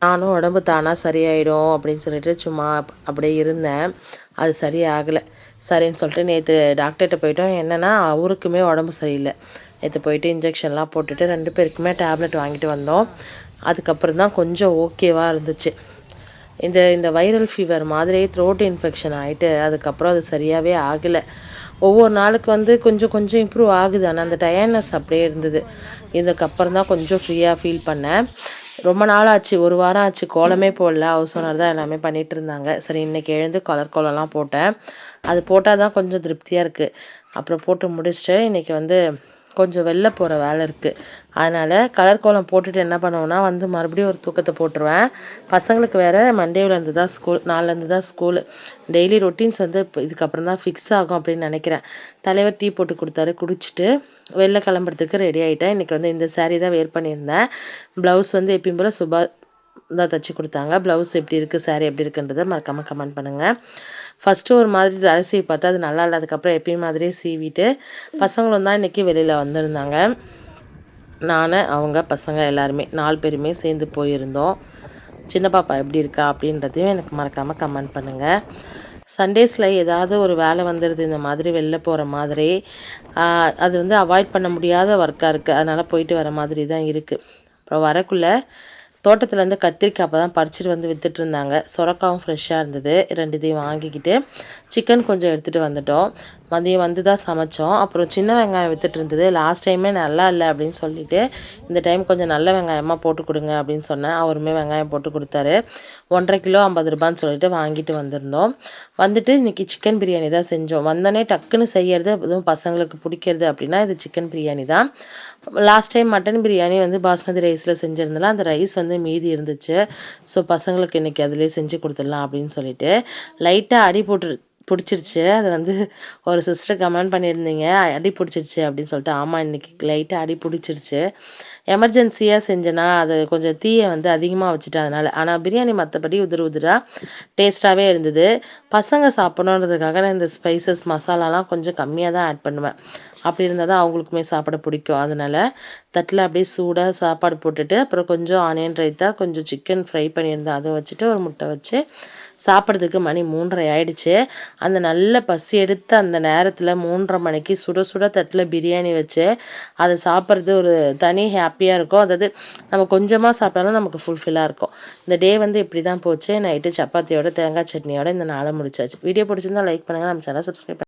நானும் உடம்பு தானாக சரியாயிடும் அப்படின்னு சொல்லிட்டு சும்மா அப்படியே இருந்தேன். அது சரியாகலை. சரின்னு சொல்லிட்டு நேற்று டாக்டர்கிட்ட போயிட்டோம். என்னென்னா அவருக்குமே உடம்பு சரியில்லை. நேற்று போயிட்டு இன்ஜெக்ஷன்லாம் போட்டுட்டு 2 பேருக்குமே டேப்லெட் வாங்கிட்டு வந்தோம். அதுக்கப்புறம் தான் கொஞ்சம் ஓகேவாக இருந்துச்சு. இந்த இந்த வைரல் ஃபீவர் மாதிரி த்ரோட் இன்ஃபெக்ஷன் ஆகிட்டு அதுக்கப்புறம் அது சரியாகவே ஆகலை. ஒவ்வொரு நாளுக்கு கொஞ்சம் கொஞ்சம் இம்ப்ரூவ் ஆகுது. ஆனால் அந்த டயர்ட்னஸ் அப்படியே இருந்தது. இதுக்கப்புறம் தான் கொஞ்சம் ஃப்ரீயாக ஃபீல் பண்ணேன். ரொம்ப நாள் ஆச்சு, 1 வாரம் ஆச்சு கோலமே போடல. ஹவுஸ் ஓனர் தான் எல்லாமே பண்ணிகிட்டு இருந்தாங்க. சரி இன்றைக்கி எழுந்து கலர் கோலம்லாம் போட்டேன். அது போட்டால் தான் கொஞ்சம் திருப்தியாக இருக்குது. அப்புறம் போட்டு முடிச்சுட்டு இன்றைக்கி கொஞ்சம் வெளில போகிற வேலை இருக்குது. அதனால் கலர் கோலம் போட்டுட்டு என்ன பண்ணுவேன்னா மறுபடியும் ஒரு தூக்கத்தை போட்டுருவேன். பசங்களுக்கு வேறு மண்டேவிலேருந்து தான் ஸ்கூல், நாளிலேருந்து தான் ஸ்கூலு. டெய்லி ரொட்டீன்ஸ் இப்போ இதுக்கப்புறம் தான் ஃபிக்ஸ் ஆகும் அப்படின்னு நினைக்கிறேன். தலைவர் டீ போட்டு கொடுத்தாரு, குடிச்சிட்டு வெளில கிளம்புறதுக்கு ரெடி ஆகிட்டேன். இன்றைக்கி இந்த சாரீ தான் வேர் பண்ணியிருந்தேன். ப்ளவுஸ் எப்பயும் போல் சுபா தான் தைச்சி கொடுத்தாங்க. ப்ளவுஸ் எப்படி இருக்குது, சாரீ எப்படி இருக்குன்றதை மறக்காமல் கமெண்ட் பண்ணுங்கள். ஃபஸ்ட்டு ஒரு மாதிரி தலை சீவி பார்த்தா அது நல்லா இல்லை. அதுக்கப்புறம் எப்பயும் மாதிரியே சீவிட்டு பசங்களும் தான் இன்றைக்கி வெளியில் வந்திருந்தாங்க. நான், அவங்க, பசங்க எல்லாருமே 4 பேருமே சேர்ந்து போயிருந்தோம். சின்ன பாப்பா எப்படி இருக்கா அப்படின்றதையும் எனக்கு மறக்காமல் கமெண்ட் பண்ணுங்கள். சண்டேஸில் ஏதாவது ஒரு வேலை வந்துடுது இந்த மாதிரி வெளில போகிற மாதிரி. அது அவாய்ட் பண்ண முடியாத ஒர்க்காக இருக்குது. அதனால் போயிட்டு வர மாதிரி தான் இருக்குது. அப்புறம் வரக்குள்ளே தோட்டத்துலேருந்து கத்திரிக்காய் அப்போ தான் பறிச்சிட்டு விற்றுட்ருந்தாங்க. சொரக்காவும் ஃப்ரெஷ்ஷாக இருந்தது. 2 இதையும் வாங்கிக்கிட்டு சிக்கன் கொஞ்சம் எடுத்துகிட்டு வந்துட்டோம். மதியம் தான் சமைச்சோம். அப்புறம் சின்ன வெங்காயம் விற்றுட்டு இருந்தது. லாஸ்ட் டைமே நல்லா இல்லை அப்படின்னு சொல்லிவிட்டு இந்த டைம் கொஞ்சம் நல்ல வெங்காயமாக போட்டு கொடுங்க அப்படின்னு சொன்னேன். அவருமே வெங்காயம் போட்டு கொடுத்தாரு. 1.5 கிலோ 50 ரூபான்னு சொல்லிட்டு வாங்கிட்டு வந்திருந்தோம். இன்றைக்கி சிக்கன் பிரியாணி தான் செஞ்சோம். வந்தோடனே டக்குன்னு செய்கிறது, அதுவும் பசங்களுக்கு பிடிக்கிறது அப்படின்னா இது சிக்கன் பிரியாணி தான். Last time mutton biryani basmati ரைஸில் செஞ்சுருந்தால அந்த ரைஸ் மீதி இருந்துச்சு. ஸோ பசங்களுக்கு இன்றைக்கி அதிலே செஞ்சு கொடுத்துடலாம் அப்படின்னு சொல்லிட்டு லைட்டாக அடி பிடிச்சிருச்சு. அது ஒரு சிஸ்டர் கமெண்ட் பண்ணியிருந்தீங்க, அடி பிடிச்சிருச்சு அப்படின்னு சொல்லிட்டு. ஆமாம், இன்றைக்கி லைட்டாக அடி பிடிச்சிருச்சு. எமர்ஜென்சியாக செஞ்சேன்னா அது கொஞ்சம் தீயை அதிகமாக வச்சுட்டேன் அதனால். ஆனால் பிரியாணி மற்றபடி உதிராக டேஸ்ட்டாகவே இருந்தது. பசங்க சாப்பிட்ணுன்றதுக்காக நான் இந்த ஸ்பைசஸ் மசாலாலாம் கொஞ்சம் கம்மியாக தான் ஆட் பண்ணுவேன். அப்படி இருந்தால் தான் அவங்களுக்குமே சாப்பிட பிடிக்கும். அதனால் தட்டில் அப்படியே சூடாக சாப்பாடு போட்டுட்டு அப்புறம் கொஞ்சம் ஆனியன் ரைத்தா, கொஞ்சம் சிக்கன் ஃப்ரை பண்ணியிருந்தேன், அதை வச்சுட்டு ஒரு முட்டை வச்சு சாப்பிட்றதுக்கு மணி 3:30 ஆகிடுச்சு. அந்த நல்ல பசி எடுத்த அந்த நேரத்தில் 3:30 மணிக்கு சுட சுட தட்டில் பிரியாணி வச்சு அதை சாப்பிட்றது ஒரு தனி ஹாப்பியாக இருக்கும். அதாவது நம்ம கொஞ்சமாக சாப்பிட்டாலும் நமக்கு ஃபுல்ஃபில்லாக இருக்கும். இந்த டே இப்படி தான் போச்சு. நைட்டு சப்பாத்தியோட தேங்காய் சட்னியோட இந்த நாளை முடிச்சாச்சு. வீடியோ பிடிச்சிருந்தால் லைக் பண்ணுங்கள். நம்ம சேனல் சப்ஸ்கிரைப்